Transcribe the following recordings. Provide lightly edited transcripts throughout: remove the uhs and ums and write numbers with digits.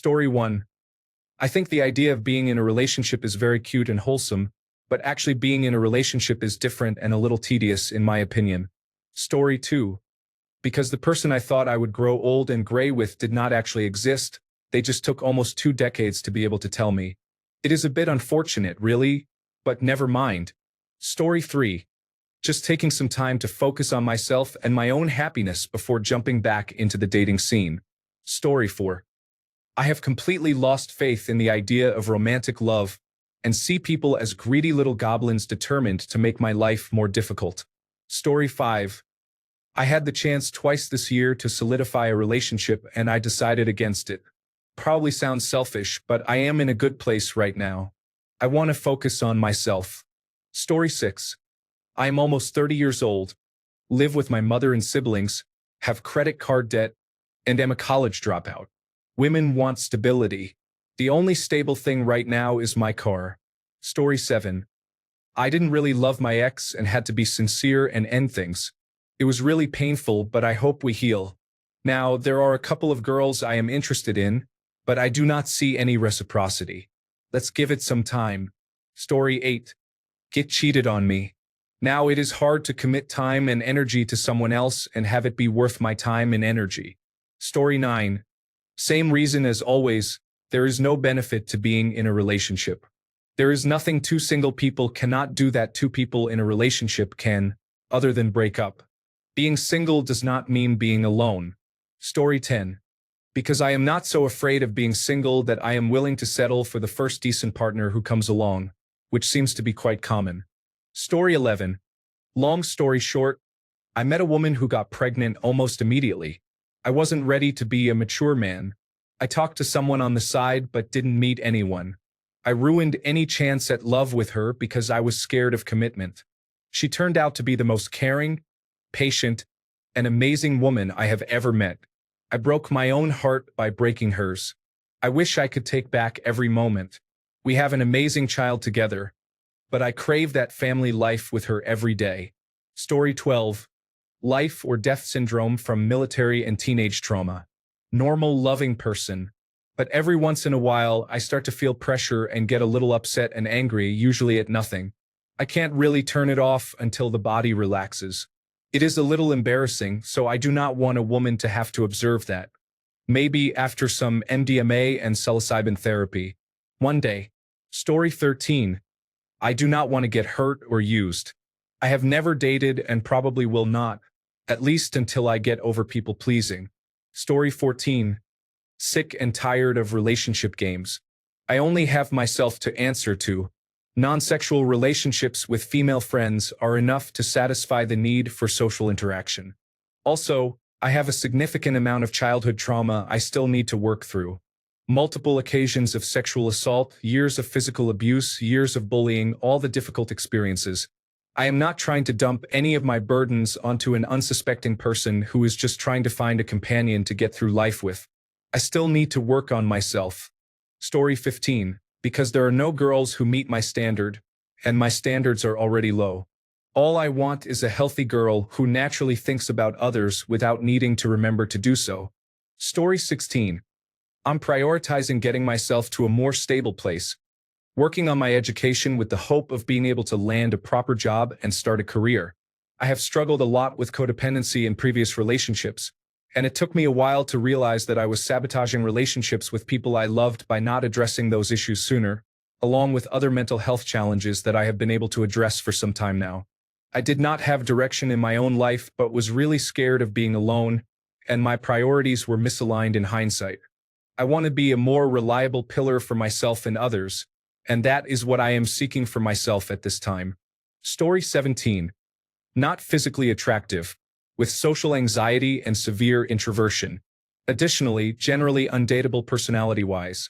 Story 1. I think the idea of being in a relationship is very cute and wholesome, but actually being in a relationship is different and a little tedious in my opinion. Story 2. Because the person I thought I would grow old and gray with did not actually exist, they just took almost 2 decades to be able to tell me. It is a bit unfortunate, really, but never mind. Story 3. Just taking some time to focus on myself and my own happiness before jumping back into the dating scene. Story 4. I have completely lost faith in the idea of romantic love and see people as greedy little goblins determined to make my life more difficult. Story 5. I had the chance twice this year to solidify a relationship and I decided against it. Probably sounds selfish, but I am in a good place right now. I want to focus on myself. Story 6. I am almost 30 years old, live with my mother and siblings, have credit card debt, and am a college dropout. Women want stability. The only stable thing right now is my car. Story 7. I didn't really love my ex and had to be sincere and end things. It was really painful, but I hope we heal. Now, there are a couple of girls I am interested in, but I do not see any reciprocity. Let's give it some time. Story 8. Get cheated on me. Now it is hard to commit time and energy to someone else and have it be worth my time and energy. Story 9. Same reason as always, there is no benefit to being in a relationship. There is nothing two single people cannot do that two people in a relationship can, other than break up. Being single does not mean being alone. Story 10. Because I am not so afraid of being single that I am willing to settle for the first decent partner who comes along, which seems to be quite common. Story 11. Long story short, I met a woman who got pregnant almost immediately. I wasn't ready to be a mature man. I talked to someone on the side but didn't meet anyone. I ruined any chance at love with her because I was scared of commitment. She turned out to be the most caring, patient, and amazing woman I have ever met. I broke my own heart by breaking hers. I wish I could take back every moment. We have an amazing child together, but I crave that family life with her every day. Story 12. Life or death syndrome from military and teenage trauma. Normal, loving person. But every once in a while, I start to feel pressure and get a little upset and angry, usually at nothing. I can't really turn it off until the body relaxes. It is a little embarrassing, so I do not want a woman to have to observe that. Maybe after some MDMA and psilocybin therapy. One day. Story 13. I do not want to get hurt or used. I have never dated and probably will not, at least until I get over people pleasing. Story 14. Sick and tired of relationship games. I only have myself to answer to. Non-sexual relationships with female friends are enough to satisfy the need for social interaction. Also, I have a significant amount of childhood trauma I still need to work through. Multiple occasions of sexual assault, years of physical abuse, years of bullying, all the difficult experiences. I am not trying to dump any of my burdens onto an unsuspecting person who is just trying to find a companion to get through life with. I still need to work on myself. Story 15. Because there are no girls who meet my standard, and my standards are already low. All I want is a healthy girl who naturally thinks about others without needing to remember to do so. Story 16. I'm prioritizing getting myself to a more stable place, working on my education with the hope of being able to land a proper job and start a career. I have struggled a lot with codependency in previous relationships, and it took me a while to realize that I was sabotaging relationships with people I loved by not addressing those issues sooner, along with other mental health challenges that I have been able to address for some time now. I did not have direction in my own life but was really scared of being alone, and my priorities were misaligned in hindsight. I want to be a more reliable pillar for myself and others, and that is what I am seeking for myself at this time. Story 17. Not physically attractive, with social anxiety and severe introversion. Additionally, generally undateable personality-wise.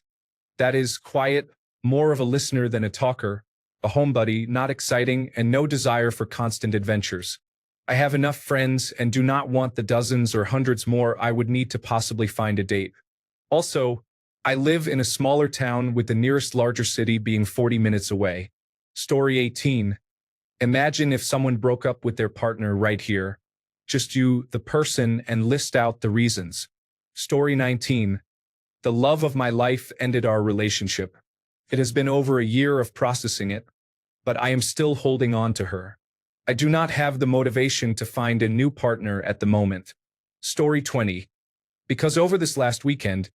That is, quiet, more of a listener than a talker, a homebody, not exciting, and no desire for constant adventures. I have enough friends and do not want the dozens or hundreds more I would need to possibly find a date. Also, I live in a smaller town with the nearest larger city being 40 minutes away. Story 18. Imagine if someone broke up with their partner right here. Just you, the person, and list out the reasons. Story 19. The love of my life ended our relationship. It has been over a year of processing it, but I am still holding on to her. I do not have the motivation to find a new partner at the moment. Story 20. Because over this last weekend,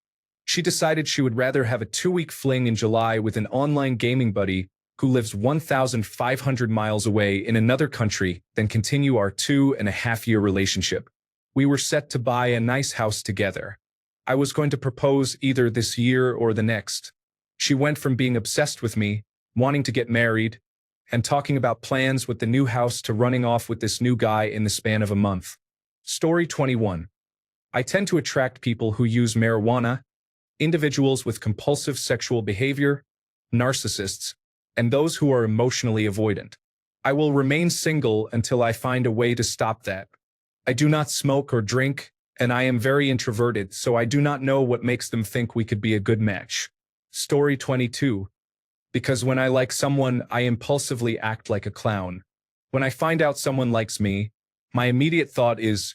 she decided she would rather have a 2-week fling in July with an online gaming buddy who lives 1,500 miles away in another country than continue our 2.5-year relationship. We were set to buy a nice house together. I was going to propose either this year or the next. She went from being obsessed with me, wanting to get married, and talking about plans with the new house to running off with this new guy in the span of a month. Story 21. I tend to attract people who use marijuana, individuals with compulsive sexual behavior, narcissists, and those who are emotionally avoidant. I will remain single until I find a way to stop that. I do not smoke or drink, and I am very introverted, so I do not know what makes them think we could be a good match. Story 22. Because when I like someone, I impulsively act like a clown. When I find out someone likes me, my immediate thought is,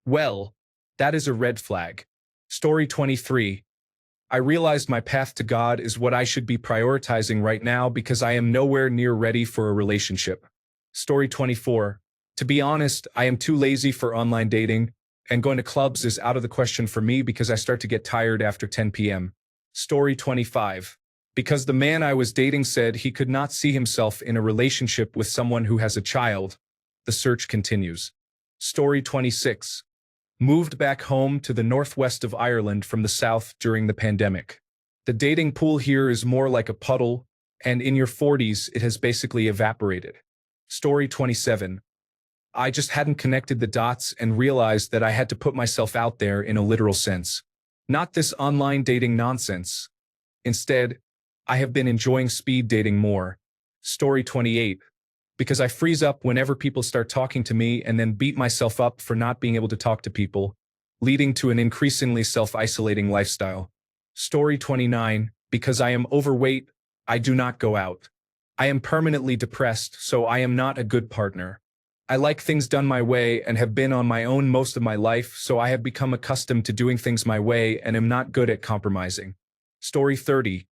well, that is a red flag. Story 23. I realized my path to God is what I should be prioritizing right now because I am nowhere near ready for a relationship. Story 24. To be honest, I am too lazy for online dating, and going to clubs is out of the question for me because I start to get tired after 10 p.m. Story 25. Because the man I was dating said he could not see himself in a relationship with someone who has a child, the search continues. Story 26. Moved back home to the northwest of Ireland from the south during the pandemic. The dating pool here is more like a puddle, and in your 40s it has basically evaporated. Story 27. I just hadn't connected the dots and realized that I had to put myself out there in a literal sense. Not this online dating nonsense. Instead, I have been enjoying speed dating more. Story 28. Because I freeze up whenever people start talking to me and then beat myself up for not being able to talk to people, leading to an increasingly self-isolating lifestyle. Story 29. Because I am overweight, I do not go out. I am permanently depressed, so I am not a good partner. I like things done my way and have been on my own most of my life, so I have become accustomed to doing things my way and am not good at compromising. Story 30.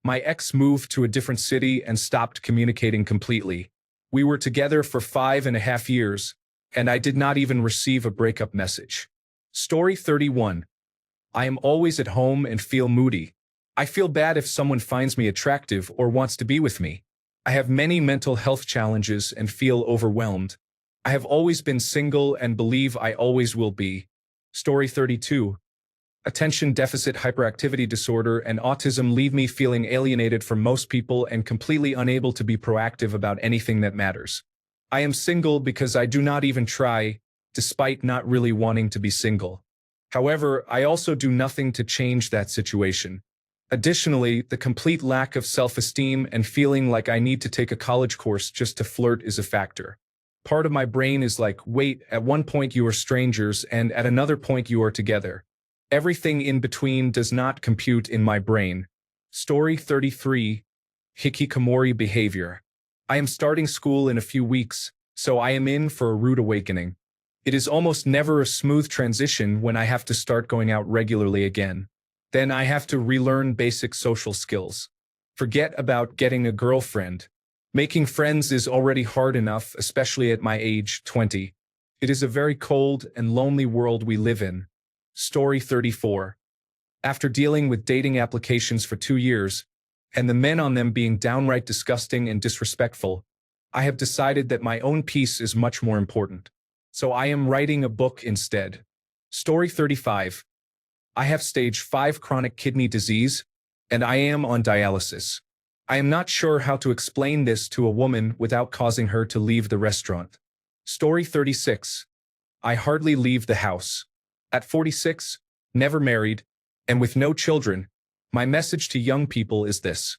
My ex moved to a different city and stopped communicating completely. We were together for 5.5 years, and I did not even receive a breakup message. Story 31. I am always at home and feel moody. I feel bad if someone finds me attractive or wants to be with me. I have many mental health challenges and feel overwhelmed. I have always been single and believe I always will be. Story 32. Attention deficit hyperactivity disorder and autism leave me feeling alienated from most people and completely unable to be proactive about anything that matters. I am single because I do not even try, despite not really wanting to be single. However, I also do nothing to change that situation. Additionally, the complete lack of self-esteem and feeling like I need to take a college course just to flirt is a factor. Part of my brain is like, wait, at one point you are strangers and at another point you are together. Everything in between does not compute in my brain. Story 33. Hikikomori behavior. I am starting school in a few weeks, so I am in for a rude awakening. It is almost never a smooth transition when I have to start going out regularly again. Then I have to relearn basic social skills. Forget about getting a girlfriend. Making friends is already hard enough, especially at my age, 20. It is a very cold and lonely world we live in. Story 34. After dealing with dating applications for 2 years, and the men on them being downright disgusting and disrespectful, I have decided that my own peace is much more important. So I am writing a book instead. Story 35. I have stage 5 chronic kidney disease, and I am on dialysis. I am not sure how to explain this to a woman without causing her to leave the restaurant. Story 36. I hardly leave the house. At 46, never married, and with no children, my message to young people is this.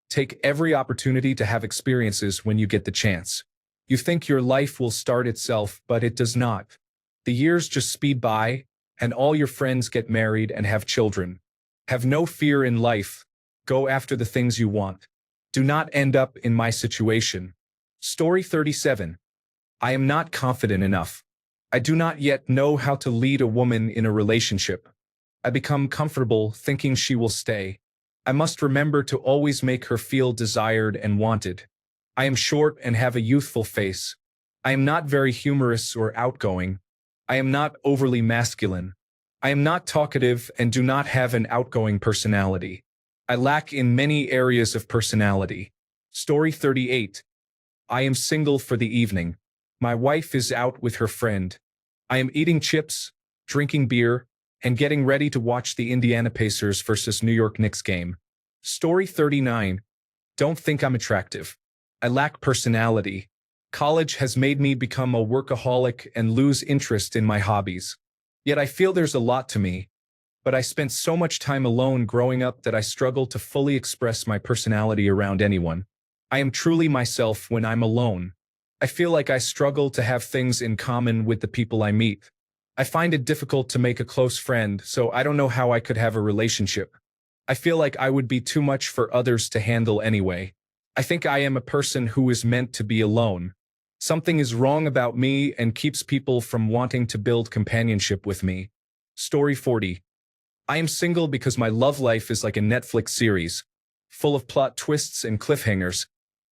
Take every opportunity to have experiences when you get the chance. You think your life will start itself, but it does not. The years just speed by, and all your friends get married and have children. Have no fear in life. Go after the things you want. Do not end up in my situation. Story 37. I am not confident enough. I do not yet know how to lead a woman in a relationship. I become comfortable thinking she will stay. I must remember to always make her feel desired and wanted. I am short and have a youthful face. I am not very humorous or outgoing. I am not overly masculine. I am not talkative and do not have an outgoing personality. I lack in many areas of personality. Story 38. I am single for the evening. My wife is out with her friend. I am eating chips, drinking beer, and getting ready to watch the Indiana Pacers versus New York Knicks game. Story 39. Don't think I'm attractive. I lack personality. College has made me become a workaholic and lose interest in my hobbies. Yet I feel there's a lot to me. But I spent so much time alone growing up that I struggle to fully express my personality around anyone. I am truly myself when I'm alone. I feel like I struggle to have things in common with the people I meet. I find it difficult to make a close friend, so I don't know how I could have a relationship. I feel like I would be too much for others to handle anyway. I think I am a person who is meant to be alone. Something is wrong about me and keeps people from wanting to build companionship with me. Story 40. I am single because my love life is like a Netflix series, full of plot twists and cliffhangers,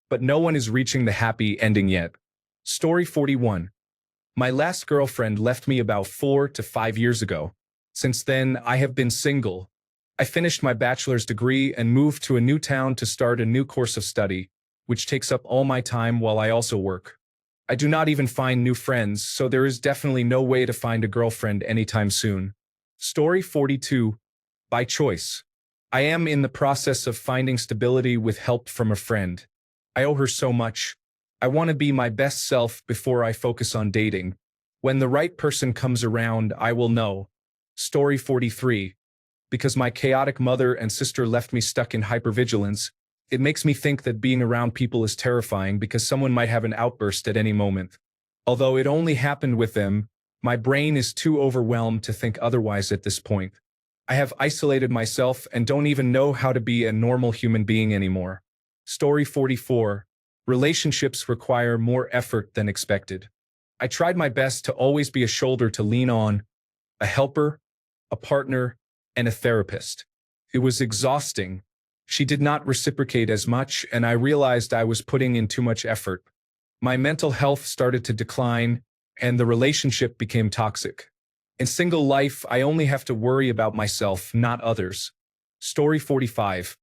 but no one is reaching the happy ending yet. Story 41. My last girlfriend left me about 4 to 5 years ago. Since then, I have been single. I finished my bachelor's degree and moved to a new town to start a new course of study, which takes up all my time while I also work. I do not even find new friends, so there is definitely no way to find a girlfriend anytime soon. Story 42. By choice. I am in the process of finding stability with help from a friend. I owe her so much. I want to be my best self before I focus on dating. When the right person comes around, I will know. Story 43. Because my chaotic mother and sister left me stuck in hypervigilance, it makes me think that being around people is terrifying because someone might have an outburst at any moment. Although it only happened with them, my brain is too overwhelmed to think otherwise at this point. I have isolated myself and don't even know how to be a normal human being anymore. Story 44. Relationships require more effort than expected. I tried my best to always be a shoulder to lean on, a helper, a partner, and a therapist. It was exhausting. She did not reciprocate as much, and I realized I was putting in too much effort. My mental health started to decline, and the relationship became toxic. In single life, I only have to worry about myself, not others. Story 45.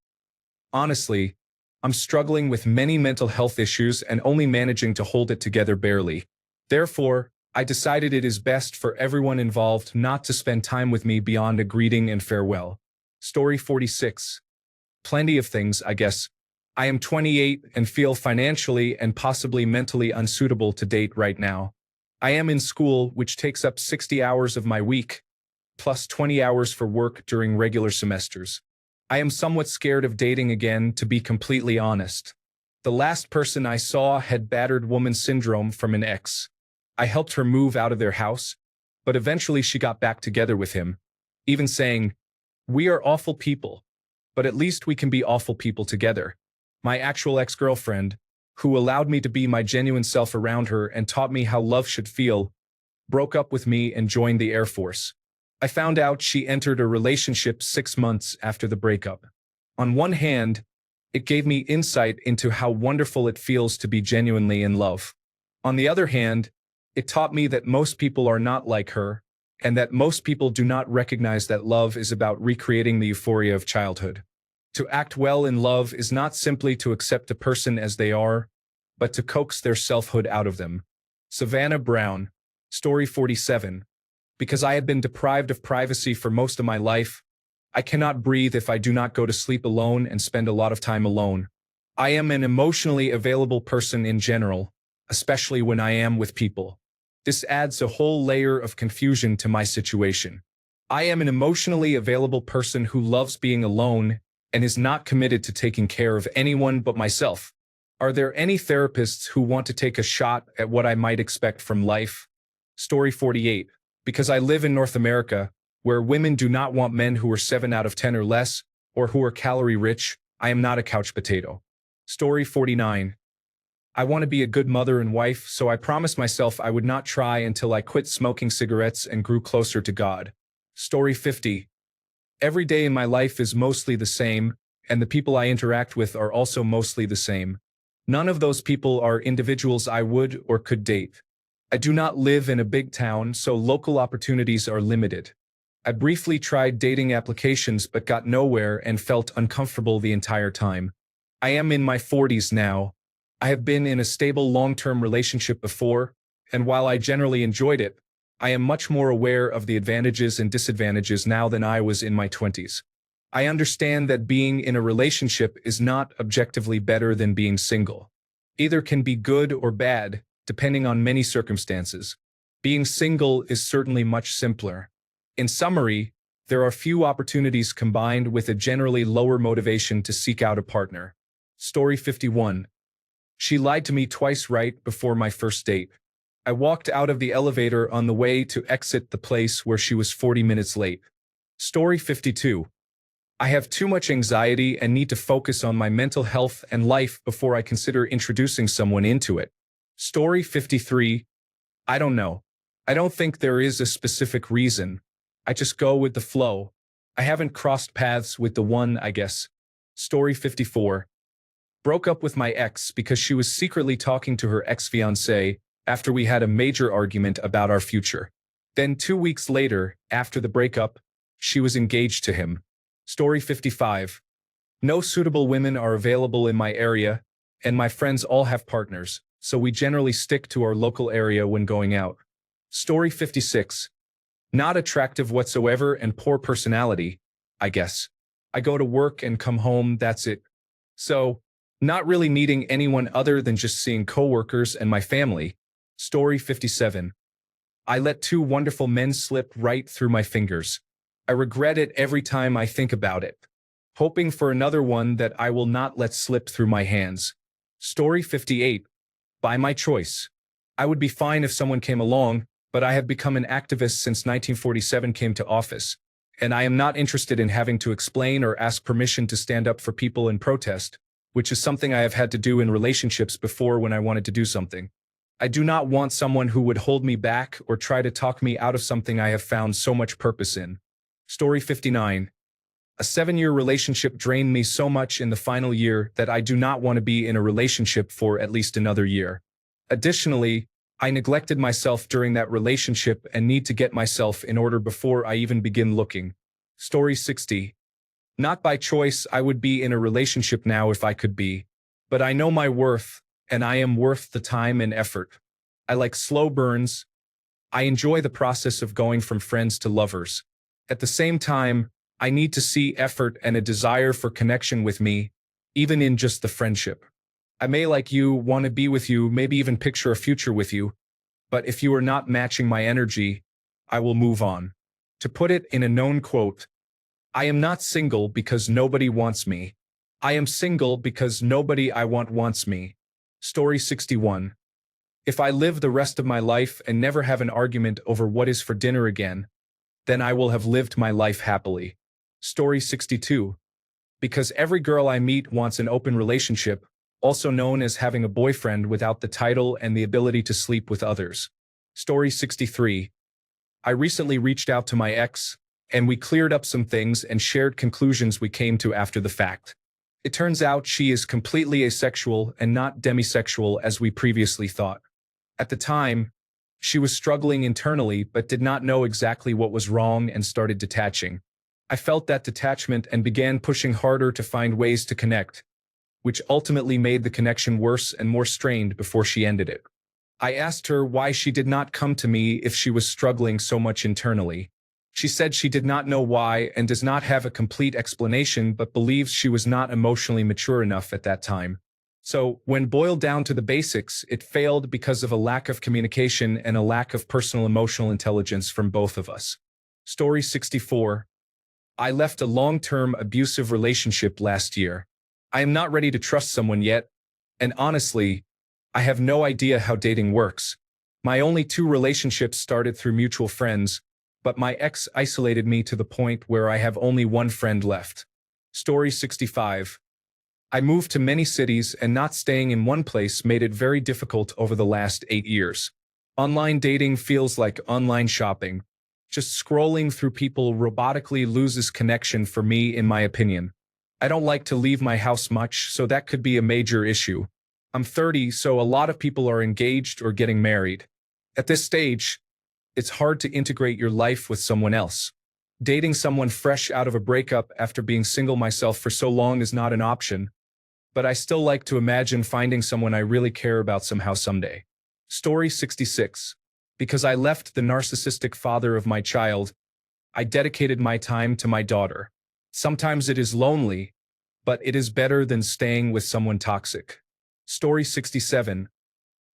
Honestly, I'm struggling with many mental health issues and only managing to hold it together barely. Therefore, I decided it is best for everyone involved not to spend time with me beyond a greeting and farewell. Story 46. Plenty of things, I guess. I am 28 and feel financially and possibly mentally unsuitable to date right now. I am in school, which takes up 60 hours of my week, plus 20 hours for work during regular semesters. I am somewhat scared of dating again, to be completely honest. The last person I saw had battered woman syndrome from an ex. I helped her move out of their house, but eventually she got back together with him, even saying, "We are awful people, but at least we can be awful people together." My actual ex-girlfriend, who allowed me to be my genuine self around her and taught me how love should feel, broke up with me and joined the Air Force. I found out she entered a relationship 6 months after the breakup. On one hand, it gave me insight into how wonderful it feels to be genuinely in love. On the other hand, it taught me that most people are not like her, and that most people do not recognize that love is about recreating the euphoria of childhood. To act well in love is not simply to accept a person as they are, but to coax their selfhood out of them. Savannah Brown. Story 47. Because I had been deprived of privacy for most of my life, I cannot breathe if I do not go to sleep alone and spend a lot of time alone. I am an emotionally available person in general, especially when I am with people. This adds a whole layer of confusion to my situation. I am an emotionally available person who loves being alone and is not committed to taking care of anyone but myself. Are there any therapists who want to take a shot at what I might expect from life? Story 48. Because I live in North America, where women do not want men who are 7 out of 10 or less, or who are calorie rich, I am not a couch potato. Story 49. I want to be a good mother and wife, so I promised myself I would not try until I quit smoking cigarettes and grew closer to God. Story 50. Every day in my life is mostly the same, and the people I interact with are also mostly the same. None of those people are individuals I would or could date. I do not live in a big town, so local opportunities are limited. I briefly tried dating applications but got nowhere and felt uncomfortable the entire time. I am in my 40s now. I have been in a stable long-term relationship before, and while I generally enjoyed it, I am much more aware of the advantages and disadvantages now than I was in my 20s. I understand that being in a relationship is not objectively better than being single. Either can be good or bad, depending on many circumstances. Being single is certainly much simpler. In summary, there are few opportunities combined with a generally lower motivation to seek out a partner. Story 51. She lied to me twice right before my first date. I walked out of the elevator on the way to exit the place where she was 40 minutes late. Story 52. I have too much anxiety and need to focus on my mental health and life before I consider introducing someone into it. Story 53. I don't know. I don't think there is a specific reason. I just go with the flow. I haven't crossed paths with the one, I guess. Story 54. Broke up with my ex because she was secretly talking to her ex-fiancé after we had a major argument about our future. Then 2 weeks later, after the breakup, she was engaged to him. Story 55. No suitable women are available in my area, and my friends all have partners, so we generally stick to our local area when going out. Story 56. Not attractive whatsoever and poor personality, I guess. I go to work and come home, that's it. So, not really meeting anyone other than just seeing coworkers and my family. Story 57. I let two wonderful men slip right through my fingers. I regret it every time I think about it. Hoping for another one that I will not let slip through my hands. Story 58. By my choice. I would be fine if someone came along, but I have become an activist since 1947 came to office, and I am not interested in having to explain or ask permission to stand up for people and protest, which is something I have had to do in relationships before when I wanted to do something. I do not want someone who would hold me back or try to talk me out of something I have found so much purpose in. Story 59. A 7-year relationship drained me so much in the final year that I do not want to be in a relationship for at least another year. Additionally, I neglected myself during that relationship and need to get myself in order before I even begin looking. Story 60. Not by choice I would be in a relationship now if I could be, but I know my worth, and I am worth the time and effort. I like slow burns. I enjoy the process of going from friends to lovers. At the same time, I need to see effort and a desire for connection with me, even in just the friendship. I may like you, want to be with you, maybe even picture a future with you, but if you are not matching my energy, I will move on. To put it in a known quote, I am not single because nobody wants me. I am single because nobody I want wants me. Story 61. If I live the rest of my life and never have an argument over what is for dinner again, then I will have lived my life happily. Story 62. Because every girl I meet wants an open relationship, also known as having a boyfriend without the title and the ability to sleep with others. Story 63. I recently reached out to my ex, and we cleared up some things and shared conclusions we came to after the fact. It turns out she is completely asexual and not demisexual as we previously thought. At the time, she was struggling internally but did not know exactly what was wrong and started detaching. I felt that detachment and began pushing harder to find ways to connect, which ultimately made the connection worse and more strained before she ended it. I asked her why she did not come to me if she was struggling so much internally. She said she did not know why and does not have a complete explanation but believes she was not emotionally mature enough at that time. So, when boiled down to the basics, it failed because of a lack of communication and a lack of personal emotional intelligence from both of us. Story 64. I left a long-term abusive relationship last year. I am not ready to trust someone yet, and honestly, I have no idea how dating works. My only 2 relationships started through mutual friends, but my ex isolated me to the point where I have only 1 friend left. Story 65. I moved to many cities and not staying in one place made it very difficult over the last 8 years. Online dating feels like online shopping. Just scrolling through people robotically loses connection for me, in my opinion. I don't like to leave my house much, so that could be a major issue. I'm 30, so a lot of people are engaged or getting married. At this stage, it's hard to integrate your life with someone else. Dating someone fresh out of a breakup after being single myself for so long is not an option, but I still like to imagine finding someone I really care about somehow someday. Story 66. Because I left the narcissistic father of my child, I dedicated my time to my daughter. Sometimes it is lonely, but it is better than staying with someone toxic. Story 67.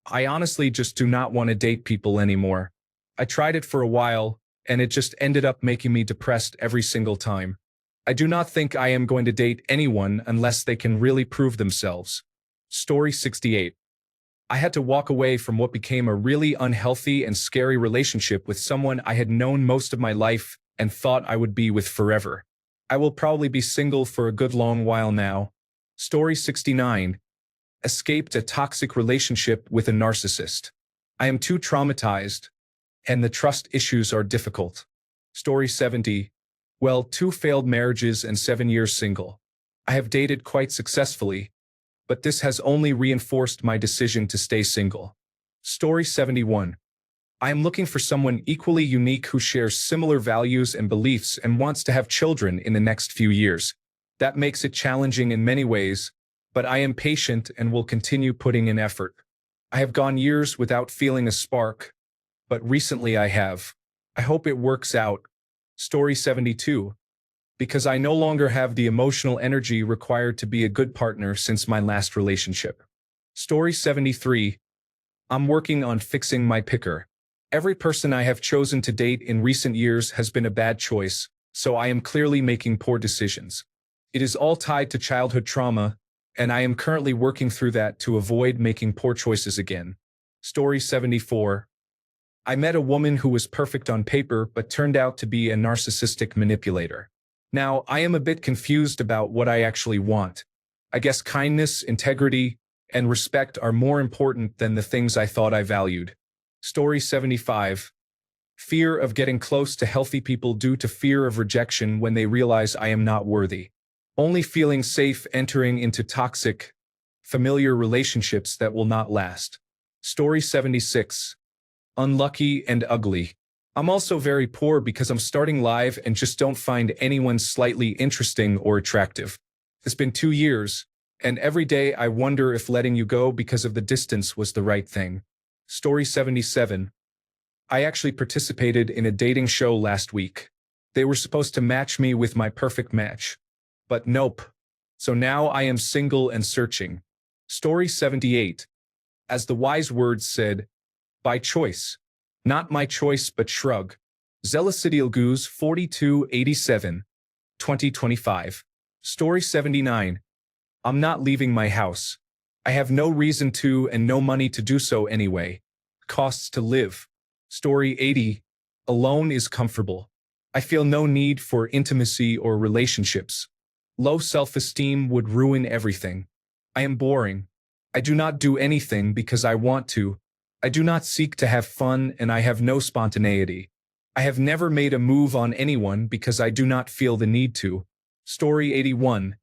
I honestly just do not want to date people anymore. I tried it for a while, and it just ended up making me depressed every single time. I do not think I am going to date anyone unless they can really prove themselves. Story 68. I had to walk away from what became a really unhealthy and scary relationship with someone I had known most of my life and thought I would be with forever. I will probably be single for a good long while now. Story 69. Escaped a toxic relationship with a narcissist. I am too traumatized, and the trust issues are difficult. Story 70. Well, 2 failed marriages and 7 years single. I have dated quite successfully, but this has only reinforced my decision to stay single. Story 71. I am looking for someone equally unique who shares similar values and beliefs and wants to have children in the next few years. That makes it challenging in many ways, but I am patient and will continue putting in effort. I have gone years without feeling a spark, but recently I have. I hope it works out. Story 72. Because I no longer have the emotional energy required to be a good partner since my last relationship. Story 73. I'm working on fixing my picker. Every person I have chosen to date in recent years has been a bad choice, so I am clearly making poor decisions. It is all tied to childhood trauma, and I am currently working through that to avoid making poor choices again. Story 74. I met a woman who was perfect on paper but turned out to be a narcissistic manipulator. Now, I am a bit confused about what I actually want. I guess kindness, integrity, and respect are more important than the things I thought I valued. Story 75. Fear of getting close to healthy people due to fear of rejection when they realize I am not worthy. Only feeling safe entering into toxic, familiar relationships that will not last. Story 76. Unlucky and ugly. I'm also very poor because I'm starting live and just don't find anyone slightly interesting or attractive. It's been 2 years, and every day I wonder if letting you go because of the distance was the right thing. Story 77. I actually participated in a dating show last week. They were supposed to match me with my perfect match. But nope. So now I am single and searching. Story 78. As the wise words said, by choice. Not my choice but shrug. Zelasidialgoose 4287. 2025. Story 79. I'm not leaving my house. I have no reason to and no money to do so anyway. Costs to live. Story 80. Alone is comfortable. I feel no need for intimacy or relationships. Low self-esteem would ruin everything. I am boring. I do not do anything because I want to. I do not seek to have fun and I have no spontaneity. I have never made a move on anyone because I do not feel the need to. Story 81.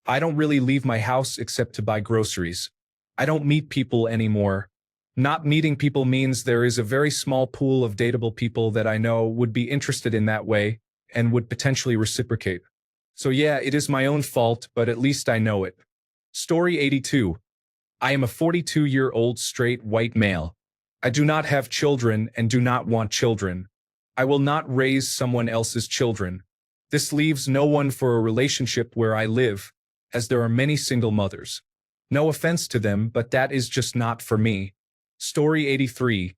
I don't really leave my house except to buy groceries. I don't meet people anymore. Not meeting people means there is a very small pool of dateable people that I know would be interested in that way and would potentially reciprocate. So yeah, it is my own fault, but at least I know it. Story 82. I am a 42-year-old straight white male. I do not have children and do not want children. I will not raise someone else's children. This leaves no one for a relationship where I live, as there are many single mothers. No offense to them, but that is just not for me. Story 83.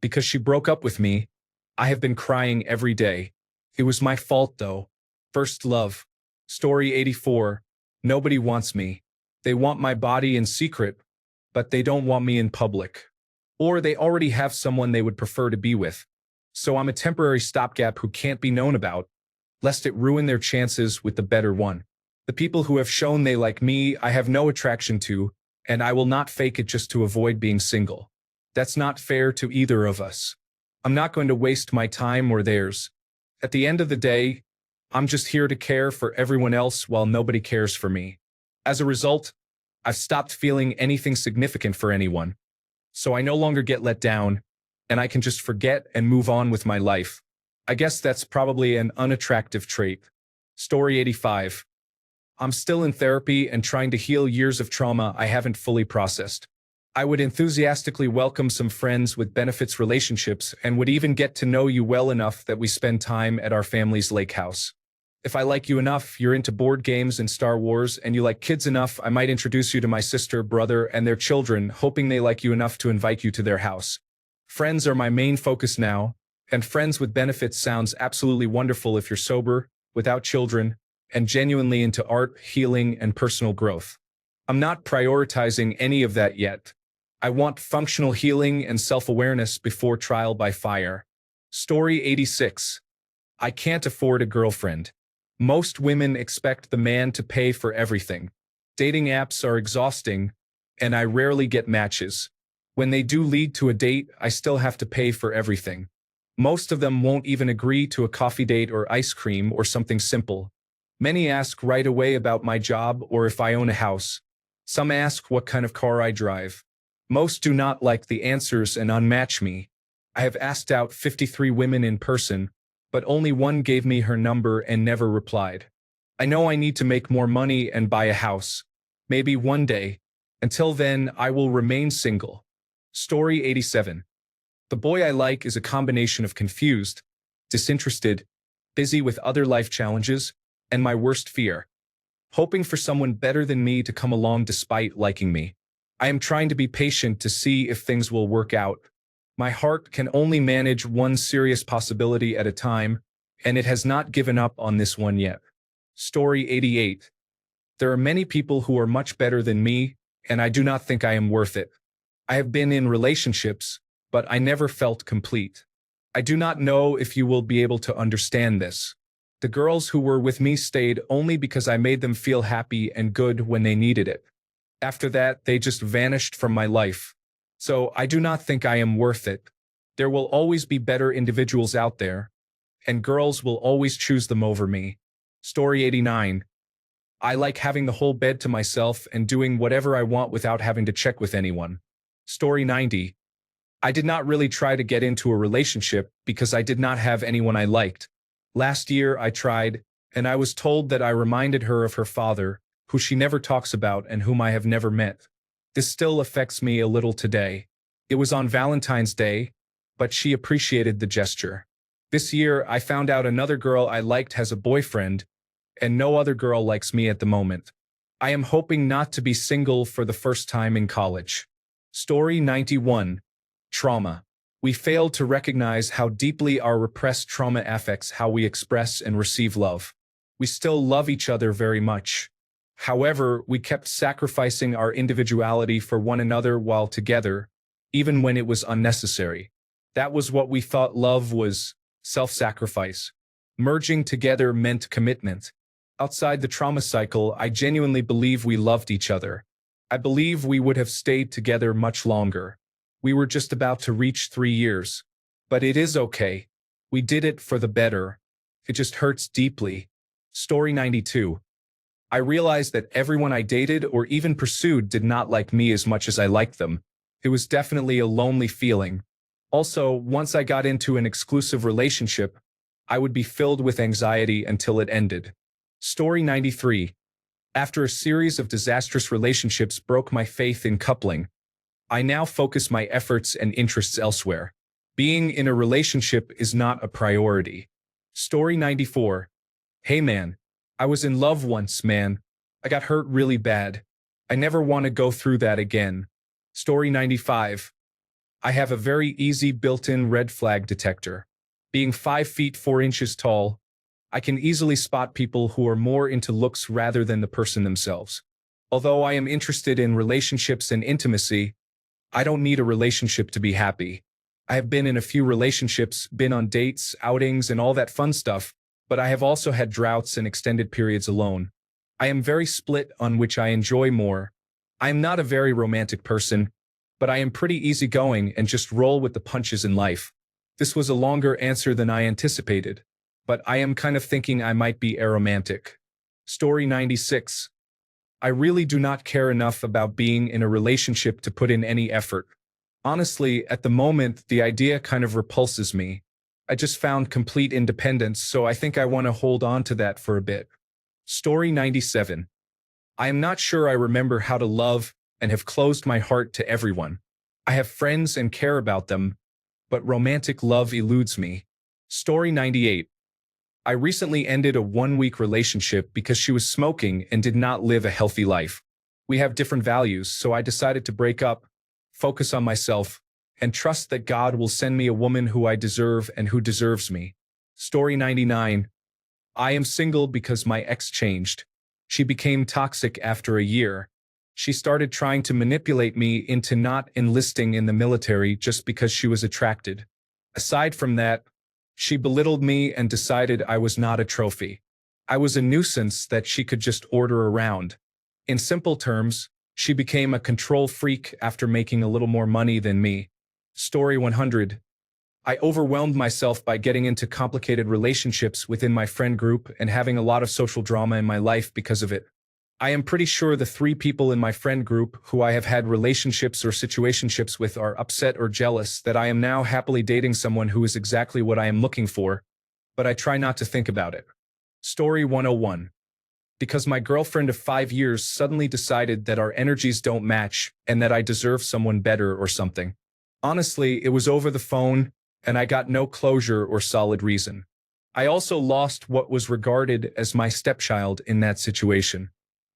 Because she broke up with me, I have been crying every day. It was my fault though. First love. Story 84. Nobody wants me. They want my body in secret, but they don't want me in public. Or they already have someone they would prefer to be with. So I'm a temporary stopgap who can't be known about, lest it ruin their chances with the better one. The people who have shown they like me, I have no attraction to, and I will not fake it just to avoid being single. That's not fair to either of us. I'm not going to waste my time or theirs. At the end of the day, I'm just here to care for everyone else while nobody cares for me. As a result, I've stopped feeling anything significant for anyone. So I no longer get let down, and I can just forget and move on with my life. I guess that's probably an unattractive trait. Story 85. I'm still in therapy and trying to heal years of trauma I haven't fully processed. I would enthusiastically welcome some friends with benefits relationships and would even get to know you well enough that we spend time at our family's lake house. If I like you enough, you're into board games and Star Wars, and you like kids enough, I might introduce you to my sister, brother, and their children, hoping they like you enough to invite you to their house. Friends are my main focus now, and friends with benefits sounds absolutely wonderful if you're sober, without children, and genuinely into art, healing, and personal growth. I'm not prioritizing any of that yet. I want functional healing and self-awareness before trial by fire. Story 86. I can't afford a girlfriend. Most women expect the man to pay for everything. Dating apps are exhausting, and I rarely get matches. When they do lead to a date, I still have to pay for everything. Most of them won't even agree to a coffee date or ice cream or something simple. Many ask right away about my job or if I own a house. Some ask what kind of car I drive. Most do not like the answers and unmatch me. I have asked out 53 women in person, but only one gave me her number and never replied. I know I need to make more money and buy a house. Maybe one day. Until then, I will remain single. Story 87. The boy I like is a combination of confused, disinterested, busy with other life challenges, and my worst fear. Hoping for someone better than me to come along despite liking me. I am trying to be patient to see if things will work out. My heart can only manage one serious possibility at a time, and it has not given up on this one yet. Story 88. There are many people who are much better than me, and I do not think I am worth it. I have been in relationships, but I never felt complete. I do not know if you will be able to understand this. The girls who were with me stayed only because I made them feel happy and good when they needed it. After that, they just vanished from my life. So I do not think I am worth it. There will always be better individuals out there, and girls will always choose them over me. Story 89. I like having the whole bed to myself and doing whatever I want without having to check with anyone. Story 90. I did not really try to get into a relationship because I did not have anyone I liked. Last year I tried, and I was told that I reminded her of her father, who she never talks about and whom I have never met. This still affects me a little today. It was on Valentine's Day, but she appreciated the gesture. This year, I found out another girl I liked has a boyfriend, and no other girl likes me at the moment. I am hoping not to be single for the first time in college. Story 91. Trauma. We fail to recognize how deeply our repressed trauma affects how we express and receive love. We still love each other very much. However, we kept sacrificing our individuality for one another while together, even when it was unnecessary. That was what we thought love was: self-sacrifice. Merging together meant commitment. Outside the trauma cycle, I genuinely believe we loved each other. I believe we would have stayed together much longer. We were just about to reach 3 years. But it is okay. We did it for the better. It just hurts deeply. Story 92. I realized that everyone I dated or even pursued did not like me as much as I liked them. It was definitely a lonely feeling. Also, once I got into an exclusive relationship, I would be filled with anxiety until it ended. Story 93. After a series of disastrous relationships broke my faith in coupling, I now focus my efforts and interests elsewhere. Being in a relationship is not a priority. Story 94. Hey man, I was in love once, man. I got hurt really bad. I never want to go through that again. Story 95. I have a very easy built-in red flag detector. Being 5 feet 4 inches tall, I can easily spot people who are more into looks rather than the person themselves. Although I am interested in relationships and intimacy, I don't need a relationship to be happy. I have been in a few relationships, been on dates, outings, and all that fun stuff, but I have also had droughts and extended periods alone. I am very split on which I enjoy more. I am not a very romantic person, but I am pretty easygoing and just roll with the punches in life. This was a longer answer than I anticipated, but I am kind of thinking I might be aromantic. Story 96. I really do not care enough about being in a relationship to put in any effort. Honestly, at the moment, the idea kind of repulses me. I just found complete independence, so I think I want to hold on to that for a bit. Story 97. I am not sure I remember how to love and have closed my heart to everyone. I have friends and care about them, but romantic love eludes me. Story 98. I recently ended a one-week relationship because she was smoking and did not live a healthy life. We have different values, so I decided to break up, focus on myself, and trust that God will send me a woman who I deserve and who deserves me. Story 99. I am single because my ex changed. She became toxic after a year. She started trying to manipulate me into not enlisting in the military just because she was attracted. Aside from that, she belittled me and decided I was not a trophy. I was a nuisance that she could just order around. In simple terms, she became a control freak after making a little more money than me. Story 100. I overwhelmed myself by getting into complicated relationships within my friend group and having a lot of social drama in my life because of it. I am pretty sure the 3 people in my friend group who I have had relationships or situationships with are upset or jealous that I am now happily dating someone who is exactly what I am looking for, but I try not to think about it. Story 101. Because my girlfriend of 5 years suddenly decided that our energies don't match and that I deserve someone better or something. Honestly, it was over the phone, and I got no closure or solid reason. I also lost what was regarded as my stepchild in that situation.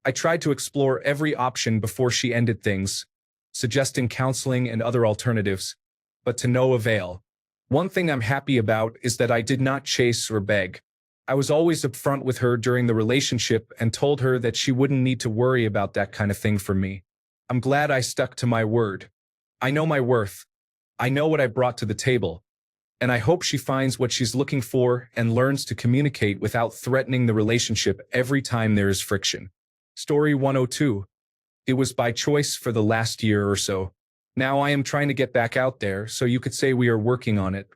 I tried to explore every option before she ended things, suggesting counseling and other alternatives, but to no avail. One thing I'm happy about is that I did not chase or beg. I was always upfront with her during the relationship and told her that she wouldn't need to worry about that kind of thing from me. I'm glad I stuck to my word. I know my worth. I know what I brought to the table. And I hope she finds what she's looking for and learns to communicate without threatening the relationship every time there is friction. Story 102. It was by choice for the last year or so. Now I am trying to get back out there, so you could say we are working on it.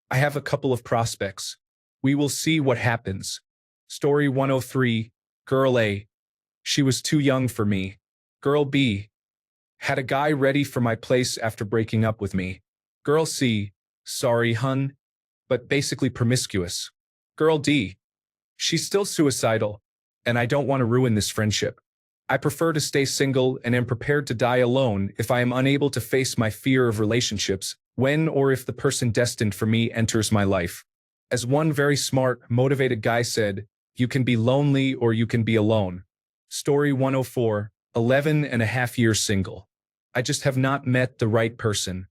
I have a couple of prospects. We will see what happens. Story 103. Girl A. She was too young for me. Girl B. Had a guy ready for my place after breaking up with me. Girl C. Sorry, hun, but basically promiscuous. Girl D. She's still suicidal, and I don't want to ruin this friendship. I prefer to stay single and am prepared to die alone if I am unable to face my fear of relationships when or if the person destined for me enters my life. As one very smart, motivated guy said, you can be lonely or you can be alone. Story 104. 11 and a half years single. I just have not met the right person.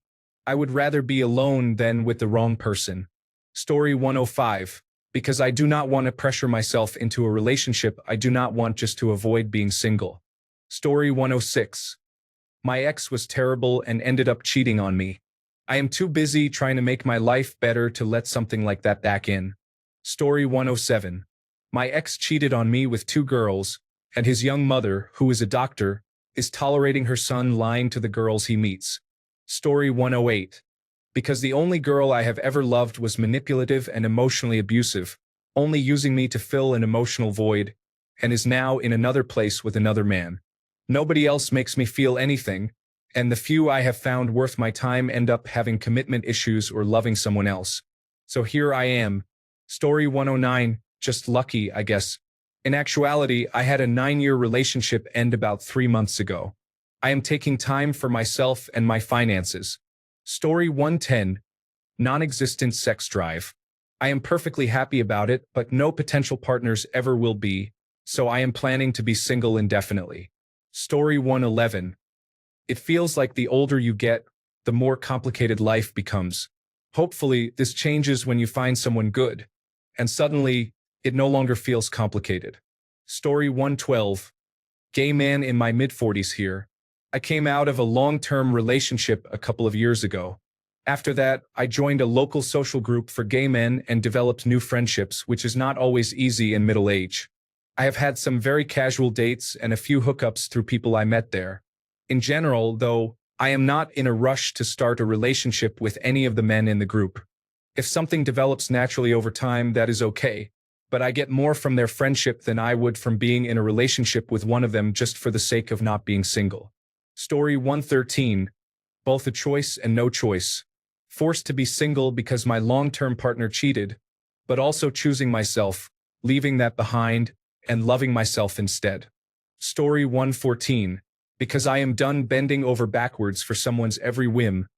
I would rather be alone than with the wrong person. Story 105. Because I do not want to pressure myself into a relationship I do not want just to avoid being single. Story 106. My ex was terrible and ended up cheating on me. I am too busy trying to make my life better to let something like that back in. Story 107. My ex cheated on me with 2 girls, and his young mother, who is a doctor, is tolerating her son lying to the girls he meets. Story 108. Because the only girl I have ever loved was manipulative and emotionally abusive, only using me to fill an emotional void, and is now in another place with another man. Nobody else makes me feel anything, and the few I have found worth my time end up having commitment issues or loving someone else. So here I am. Story 109, just lucky, I guess. In actuality, I had a 9-year relationship end about 3 months ago. I am taking time for myself and my finances. Story 110. Non-existent sex drive. I am perfectly happy about it, but no potential partners ever will be, so I am planning to be single indefinitely. Story 111. It feels like the older you get, the more complicated life becomes. Hopefully, this changes when you find someone good, and suddenly, it no longer feels complicated. Story 112. Gay man in my mid-40s here. I came out of a long-term relationship a couple of years ago. After that, I joined a local social group for gay men and developed new friendships, which is not always easy in middle age. I have had some very casual dates and a few hookups through people I met there. In general, though, I am not in a rush to start a relationship with any of the men in the group. If something develops naturally over time, that is okay. But I get more from their friendship than I would from being in a relationship with one of them just for the sake of not being single. Story 113. Both a choice and no choice. Forced to be single because my long-term partner cheated, but also choosing myself, leaving that behind, and loving myself instead. Story 114. Because I am done bending over backwards for someone's every whim,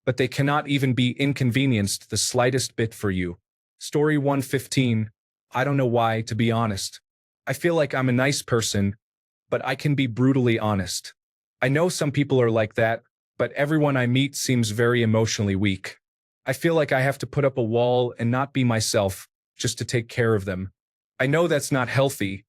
but they cannot even be inconvenienced the slightest bit for you. Story 115. I don't know why, to be honest. I feel like I'm a nice person, but I can be brutally honest. I know some people are like that, but everyone I meet seems very emotionally weak. I feel like I have to put up a wall and not be myself, just to take care of them. I know that's not healthy,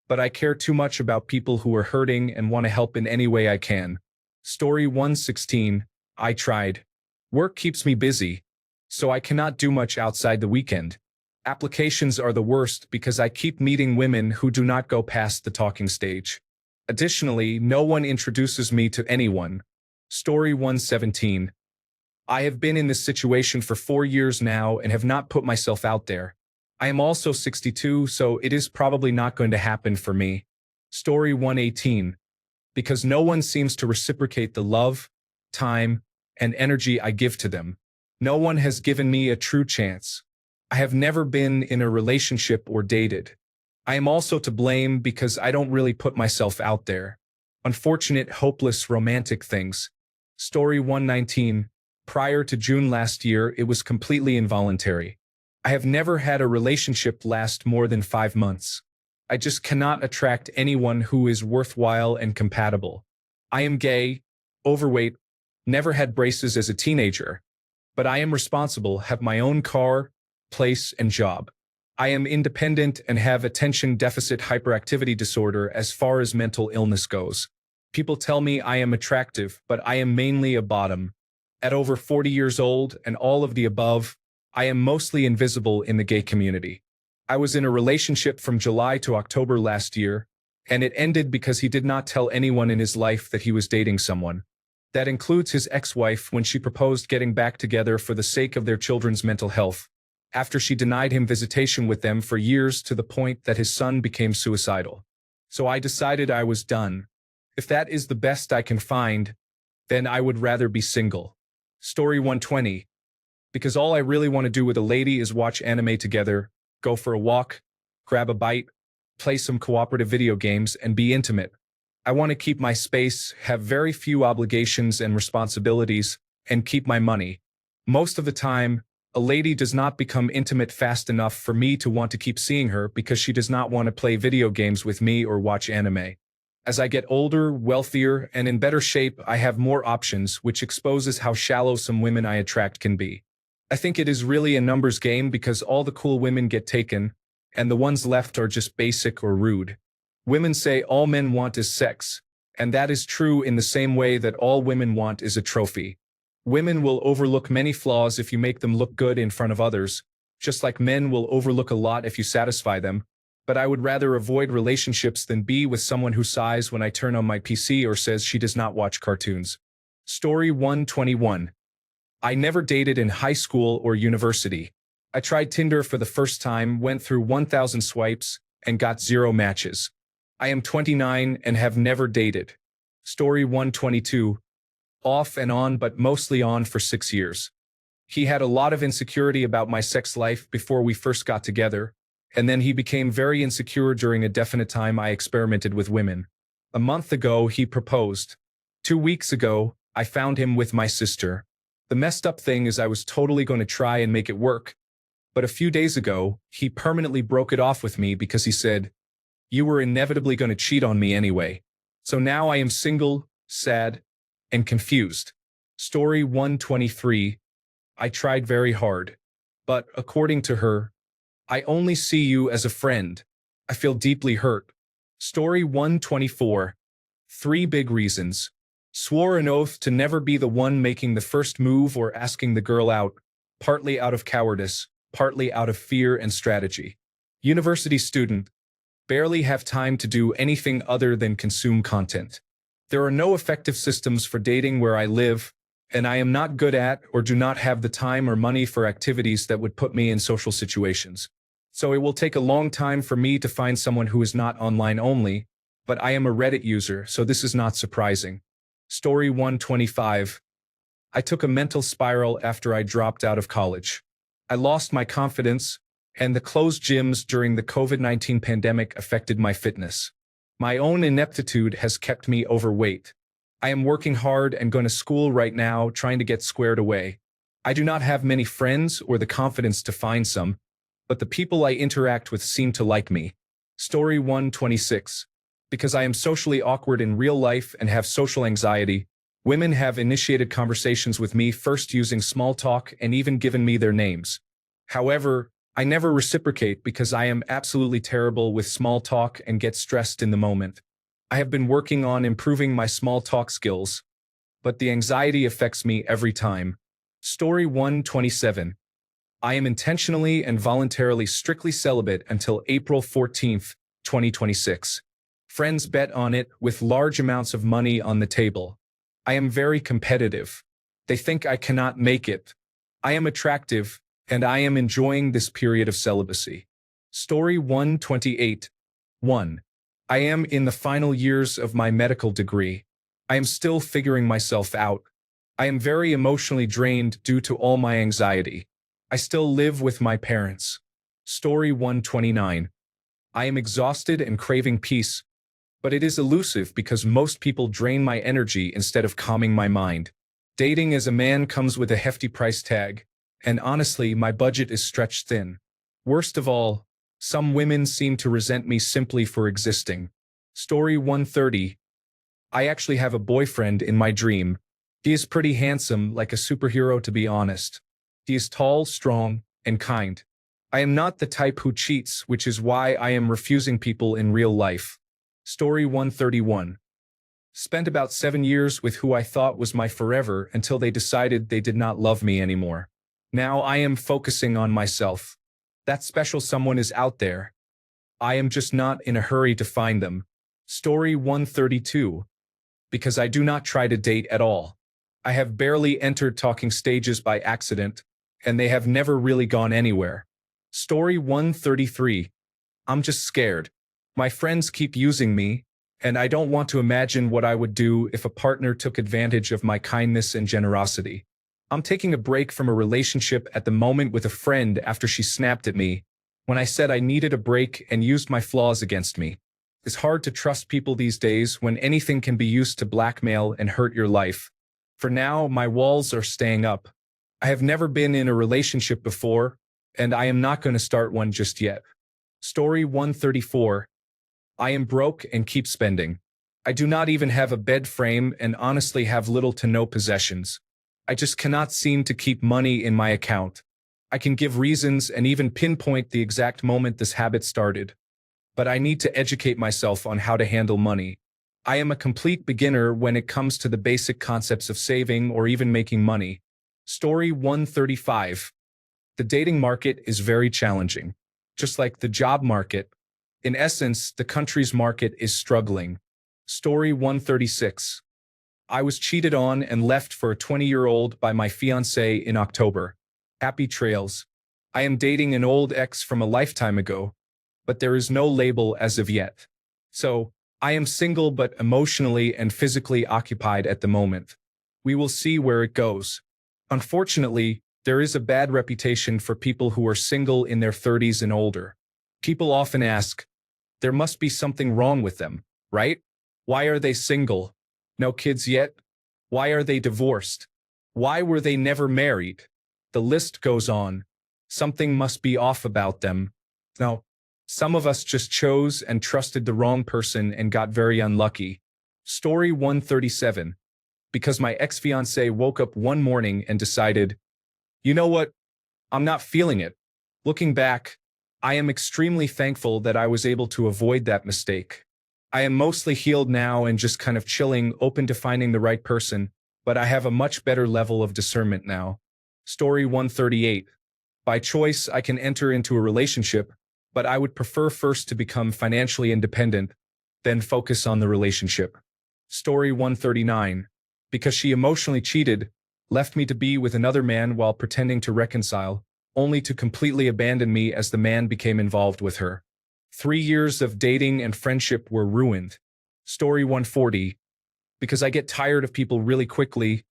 but I care too much about people who are hurting and want to help in any way I can. Story 116. I tried. Work keeps me busy, so I cannot do much outside the weekend. Applications are the worst because I keep meeting women who do not go past the talking stage. Additionally, no one introduces me to anyone. Story 117. I have been in this situation for 4 years now and have not put myself out there. I am also 62, so it is probably not going to happen for me. Story 118. Because no one seems to reciprocate the love, time, and energy I give to them. No one has given me a true chance. I have never been in a relationship or dated. I am also to blame because I don't really put myself out there. Unfortunate, hopeless, romantic things. Story 119. Prior to June last year, it was completely involuntary. I have never had a relationship last more than 5 months. I just cannot attract anyone who is worthwhile and compatible. I am gay, overweight, never had braces as a teenager, but I am responsible, have my own car, place, and job. I am independent and have attention deficit hyperactivity disorder as far as mental illness goes. People tell me I am attractive, but I am mainly a bottom. At over 40 years old and all of the above, I am mostly invisible in the gay community. I was in a relationship from July to October last year, and it ended because he did not tell anyone in his life that he was dating someone. That includes his ex-wife when she proposed getting back together for the sake of their children's mental health, after she denied him visitation with them for years to the point that his son became suicidal. So I decided I was done. If that is the best I can find, then I would rather be single. Story 120. Because all I really want to do with a lady is watch anime together, go for a walk, grab a bite, play some cooperative video games, and be intimate. I want to keep my space, have very few obligations and responsibilities, and keep my money. Most of the time, a lady does not become intimate fast enough for me to want to keep seeing her because she does not want to play video games with me or watch anime. As I get older, wealthier, and in better shape, I have more options, which exposes how shallow some women I attract can be. I think it is really a numbers game because all the cool women get taken, and the ones left are just basic or rude. Women say all men want is sex, and that is true in the same way that all women want is a trophy. Women will overlook many flaws if you make them look good in front of others, just like men will overlook a lot if you satisfy them, but I would rather avoid relationships than be with someone who sighs when I turn on my PC or says she does not watch cartoons. Story 121. I never dated in high school or university. I tried Tinder for the first time, went through 1,000 swipes, and got 0 matches. I am 29 and have never dated. Story 122. Off and on, but mostly on for 6 years. He had a lot of insecurity about my sex life before we first got together, and then he became very insecure during a definite time I experimented with women. A month ago, he proposed. 2 weeks ago, I found him with my sister. The messed up thing is I was totally going to try and make it work, but a few days ago, he permanently broke it off with me because he said, "You were inevitably going to cheat on me anyway." So now I am single, sad, and confused. Story 123. I tried very hard, but according to her, I only see you as a friend. I feel deeply hurt. Story 124. 3 big reasons. Swore an oath to never be the one making the first move or asking the girl out, partly out of cowardice, partly out of fear and strategy. University student. Barely have time to do anything other than consume content. There are no effective systems for dating where I live, and I am not good at or do not have the time or money for activities that would put me in social situations. So it will take a long time for me to find someone who is not online only, but I am a Reddit user, so this is not surprising. Story 125. I took a mental spiral after I dropped out of college. I lost my confidence, and the closed gyms during the COVID-19 pandemic affected my fitness. My own ineptitude has kept me overweight. I am working hard and going to school right now, trying to get squared away. I do not have many friends or the confidence to find some, but the people I interact with seem to like me. Story 126. Because I am socially awkward in real life and have social anxiety, women have initiated conversations with me, first using small talk and even given me their names. However, I never reciprocate because I am absolutely terrible with small talk and get stressed in the moment. I have been working on improving my small talk skills, but the anxiety affects me every time. Story 127. I am intentionally and voluntarily strictly celibate until April 14th, 2026. Friends bet on it with large amounts of money on the table. I am very competitive. They think I cannot make it. I am attractive, and I am enjoying this period of celibacy. Story 128. 1. I am in the final years of my medical degree. I am still figuring myself out. I am very emotionally drained due to all my anxiety. I still live with my parents. Story 129. I am exhausted and craving peace, but it is elusive because most people drain my energy instead of calming my mind. Dating as a man comes with a hefty price tag, and honestly, my budget is stretched thin. Worst of all, some women seem to resent me simply for existing. Story 130. I actually have a boyfriend in my dream. He is pretty handsome, like a superhero to be honest. He is tall, strong, and kind. I am not the type who cheats, which is why I am refusing people in real life. Story 131. Spent about 7 years with who I thought was my forever until they decided they did not love me anymore. Now I am focusing on myself. That special someone is out there. I am just not in a hurry to find them. Story 132. Because I do not try to date at all. I have barely entered talking stages by accident, and they have never really gone anywhere. Story 133. I'm just scared. My friends keep using me, and I don't want to imagine what I would do if a partner took advantage of my kindness and generosity. I'm taking a break from a relationship at the moment with a friend after she snapped at me when I said I needed a break and used my flaws against me. It's hard to trust people these days when anything can be used to blackmail and hurt your life. For now, my walls are staying up. I have never been in a relationship before, and I am not going to start one just yet. Story 134. I am broke and keep spending. I do not even have a bed frame and honestly have little to no possessions. I just cannot seem to keep money in my account. I can give reasons and even pinpoint the exact moment this habit started. But I need to educate myself on how to handle money. I am a complete beginner when it comes to the basic concepts of saving or even making money. Story 135. The dating market is very challenging. Just like the job market, in essence, the country's market is struggling. Story 136. I was cheated on and left for a 20-year-old by my fiancé in October. Happy trails. I am dating an old ex from a lifetime ago, but there is no label as of yet. So, I am single but emotionally and physically occupied at the moment. We will see where it goes. Unfortunately, there is a bad reputation for people who are single in their 30s and older. People often ask, there must be something wrong with them, right? Why are they single? No kids yet? Why are they divorced? Why were they never married? The list goes on. Something must be off about them. No, some of us just chose and trusted the wrong person and got very unlucky. Story 137. Because my ex-fiancé woke up one morning and decided, you know what? I'm not feeling it. Looking back, I am extremely thankful that I was able to avoid that mistake. I am mostly healed now and just kind of chilling, open to finding the right person, but I have a much better level of discernment now. Story 138. By choice, I can enter into a relationship, but I would prefer first to become financially independent, then focus on the relationship. Story 139. Because she emotionally cheated, left me to be with another man while pretending to reconcile, only to completely abandon me as the man became involved with her. 3 years of dating and friendship were ruined. Story 140. Because I get tired of people really quickly,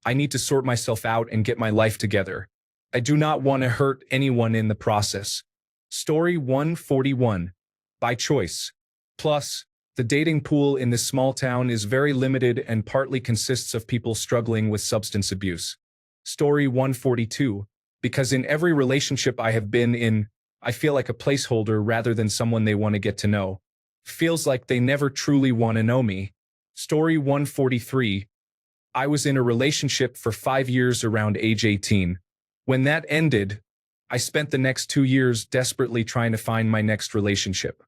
I need to sort myself out and get my life together. I do not want to hurt anyone in the process. Story 141. By choice. Plus, the dating pool in this small town is very limited and partly consists of people struggling with substance abuse. Story 142. Because in every relationship I have been in, I feel like a placeholder rather than someone they want to get to know. Feels like they never truly want to know me. Story 143. I was in a relationship for 5 years around age 18. When that ended, I spent the next 2 years desperately trying to find my next relationship.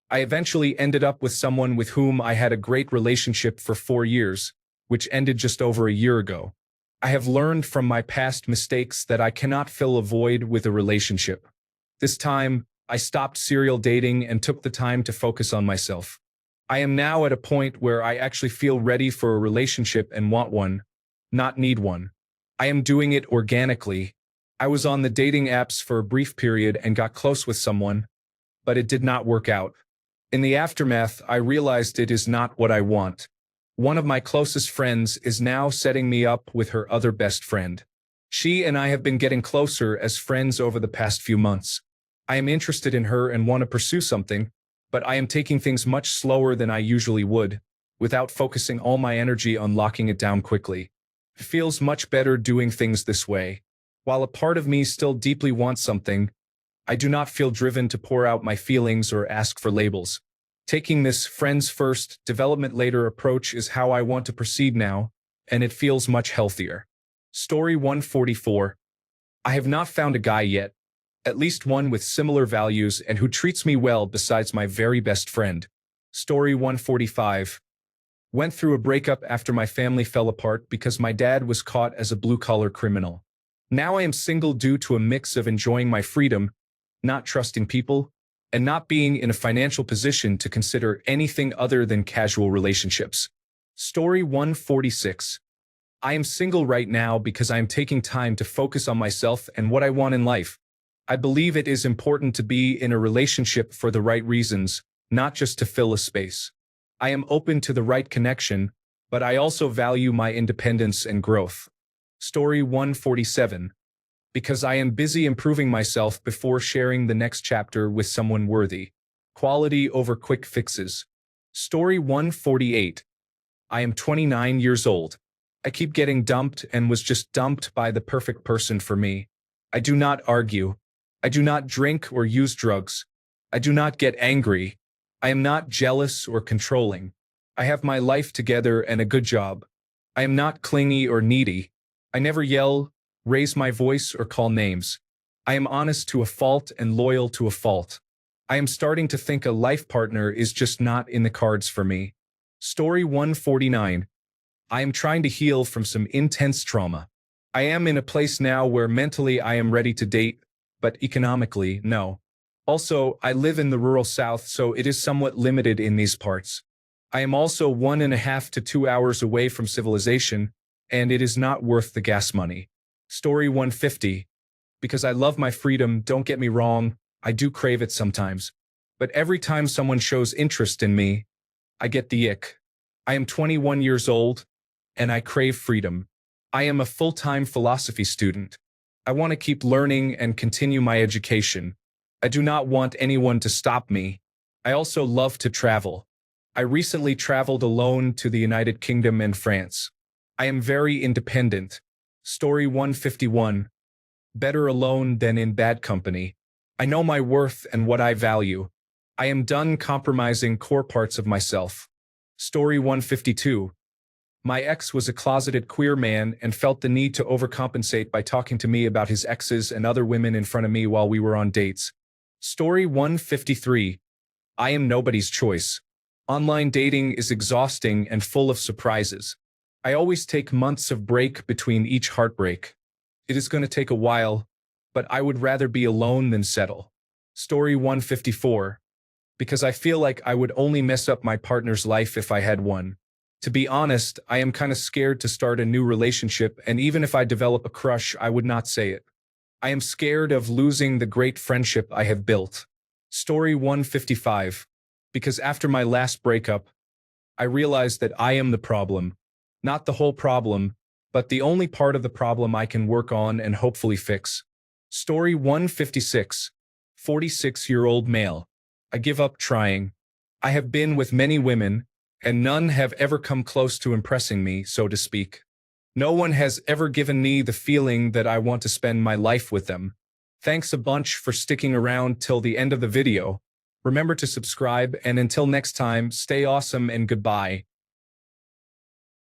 I eventually ended up with someone with whom I had a great relationship for 4 years, which ended just over a year ago. I have learned from my past mistakes that I cannot fill a void with a relationship. This time, I stopped serial dating and took the time to focus on myself. I am now at a point where I actually feel ready for a relationship and want one, not need one. I am doing it organically. I was on the dating apps for a brief period and got close with someone, but it did not work out. In the aftermath, I realized it is not what I want. One of my closest friends is now setting me up with her other best friend. She and I have been getting closer as friends over the past few months. I am interested in her and want to pursue something, but I am taking things much slower than I usually would, without focusing all my energy on locking it down quickly. It feels much better doing things this way. While a part of me still deeply wants something, I do not feel driven to pour out my feelings or ask for labels. Taking this friends first, development later approach is how I want to proceed now, and it feels much healthier. Story 144. I have not found a guy yet, at least one with similar values and who treats me well besides my very best friend. Story 145. Went through a breakup after my family fell apart because my dad was caught as a blue-collar criminal. Now I am single due to a mix of enjoying my freedom, not trusting people, and not being in a financial position to consider anything other than casual relationships. Story 146. I am single right now because I am taking time to focus on myself and what I want in life. I believe it is important to be in a relationship for the right reasons, not just to fill a space. I am open to the right connection, but I also value my independence and growth. Story 147. Because I am busy improving myself before sharing the next chapter with someone worthy. Quality over quick fixes. Story 148. I am 29 years old. I keep getting dumped and was just dumped by the perfect person for me. I do not argue. I do not drink or use drugs. I do not get angry. I am not jealous or controlling. I have my life together and a good job. I am not clingy or needy. I never yell, raise my voice, or call names. I am honest to a fault and loyal to a fault. I am starting to think a life partner is just not in the cards for me. Story 149. I am trying to heal from some intense trauma. I am in a place now where mentally I am ready to date, but economically, no. Also, I live in the rural South, so it is somewhat limited in these parts. I am also 1.5 to 2 hours away from civilization, and it is not worth the gas money. Story 150. Because I love my freedom, don't get me wrong, I do crave it sometimes. But every time someone shows interest in me, I get the ick. I am 21 years old, and I crave freedom. I am a full-time philosophy student. I want to keep learning and continue my education. I do not want anyone to stop me. I also love to travel. I recently traveled alone to the United Kingdom and France. I am very independent. Story 151. Better alone than in bad company. I know my worth and what I value. I am done compromising core parts of myself. Story 152. My ex was a closeted queer man and felt the need to overcompensate by talking to me about his exes and other women in front of me while we were on dates. Story 153. I am nobody's choice. Online dating is exhausting and full of surprises. I always take months of break between each heartbreak. It is going to take a while, but I would rather be alone than settle. Story 154. Because I feel like I would only mess up my partner's life if I had one. To be honest, I am kind of scared to start a new relationship, and even if I develop a crush, I would not say it. I am scared of losing the great friendship I have built. Story 155. Because after my last breakup, I realized that I am the problem. Not the whole problem, but the only part of the problem I can work on and hopefully fix. Story 156. 46-year-old male. I give up trying. I have been with many women, and none have ever come close to impressing me, so to speak. No one has ever given me the feeling that I want to spend my life with them. Thanks a bunch for sticking around till the end of the video. Remember to subscribe, and until next time, stay awesome and goodbye.